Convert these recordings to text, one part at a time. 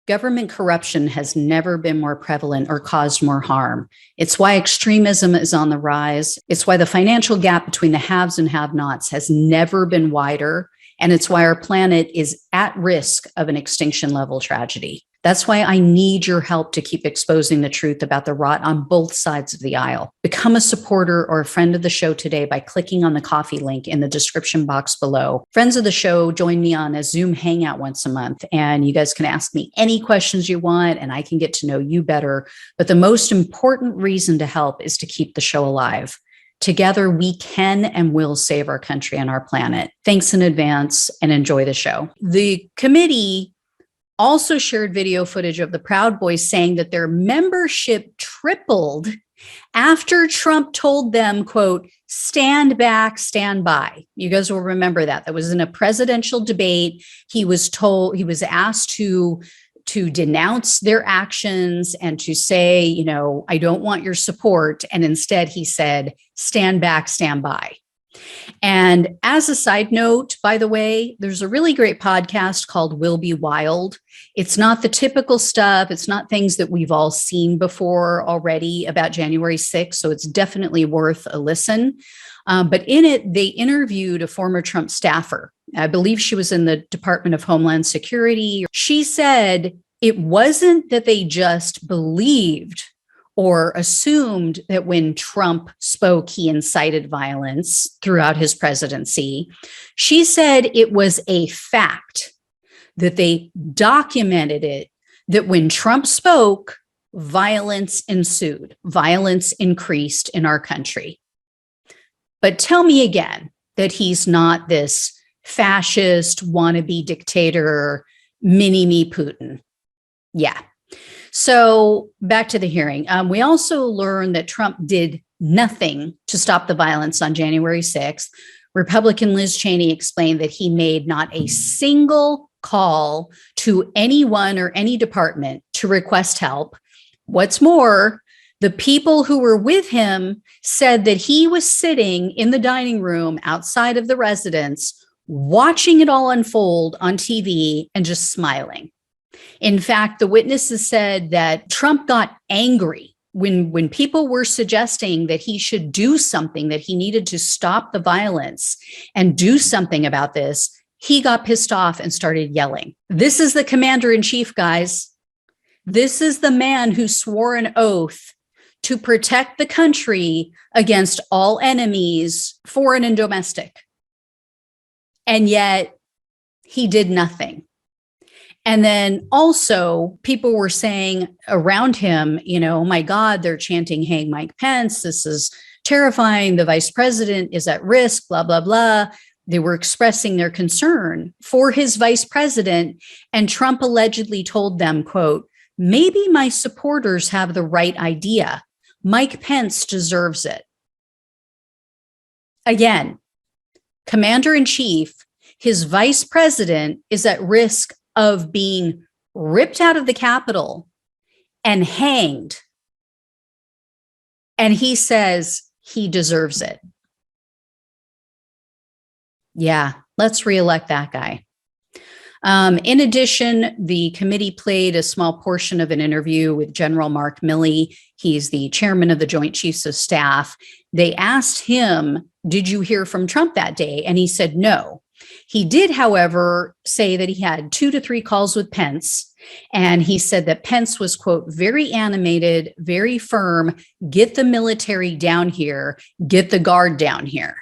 Government corruption has never been more prevalent or caused more harm. It's why extremism is on the rise. It's why the financial gap between the haves and have-nots has never been wider. And it's why our planet is at risk of an extinction level tragedy. That's why I need your help to keep exposing the truth about the rot on both sides of the aisle. Become a supporter or a friend of the show today by clicking on the coffee link in the description box below. Friends of the show join me on a Zoom hangout once a month, and you guys can ask me any questions you want, and I can get to know you better. But the most important reason to help is to keep the show alive. Together, we can and will save our country and our planet. Thanks in advance and enjoy the show. The committee also shared video footage of the Proud Boys saying that their membership tripled after Trump told them, quote, stand back, stand by. You guys will remember that. That was in a presidential debate. He was asked to denounce their actions and to say, you know, I don't want your support. And instead he said, stand back, stand by. And as a side note, by the way, there's a really great podcast called Will Be Wild. It's not the typical stuff. It's not things that we've all seen before already about January 6th. So it's definitely worth a listen. But in it, they interviewed a former Trump staffer. I believe she was in the Department of Homeland Security. She said it wasn't that they just believed or assumed that when Trump spoke, he incited violence throughout his presidency. She said it was a fact that they documented it, that when Trump spoke, violence ensued, violence increased in our country. But tell me again that he's not this fascist, wannabe dictator, mini-me Putin. Yeah. So back to the hearing. We also learned that Trump did nothing to stop the violence on January 6th. Republican Liz Cheney explained that he made not a single call to anyone or any department to request help. What's more, the people who were with him said that he was sitting in the dining room outside of the residence, watching it all unfold on TV and just smiling. In fact, the witnesses said that Trump got angry when people were suggesting that he should do something, that he needed to stop the violence and do something about this. He got pissed off and started yelling. This is the commander-in-chief, guys. This is the man who swore an oath to protect the country against all enemies, foreign and domestic. And yet he did nothing. And then also people were saying around him, you know, oh my God, they're chanting, hang Mike Pence. This is terrifying. The vice president is at risk, blah, blah, blah. They were expressing their concern for his vice president. And Trump allegedly told them, quote, maybe my supporters have the right idea. Mike Pence deserves it. Again, commander-in-chief, his vice president is at risk of being ripped out of the Capitol and hanged. And he says he deserves it. Yeah, let's reelect that guy. In addition, the committee played a small portion of an interview with General Mark Milley. He's the chairman of the Joint Chiefs of Staff. They asked him, did you hear from Trump that day? And he said no. He did, however, say that he had 2 to 3 calls with Pence. And he said that Pence was, quote, very animated, very firm, get the military down here, get the guard down here.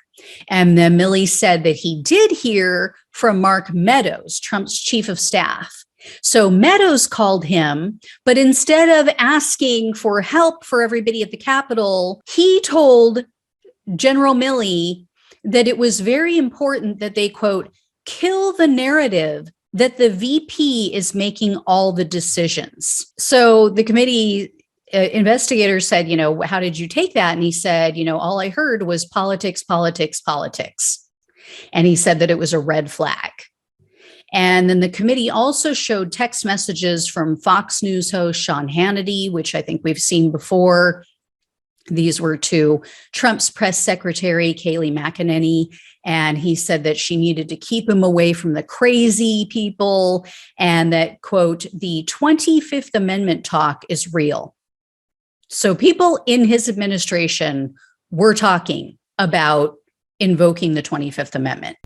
And then Milley said that he did hear from Mark Meadows, Trump's chief of staff. So Meadows called him, but instead of asking for help for everybody at the Capitol, he told General Milley that it was very important that they, quote, kill the narrative that the VP is making all the decisions. So the committee investigators said, you know, how did you take that? And he said, you know, all I heard was politics, politics, politics. And he said that it was a red flag. And then the committee also showed text messages from Fox News host Sean Hannity, which I think we've seen before. These were to Trump's press secretary, Kayleigh McEnany, and he said that she needed to keep him away from the crazy people and that, quote, the 25th Amendment talk is real. So people in his administration were talking about invoking the 25th Amendment.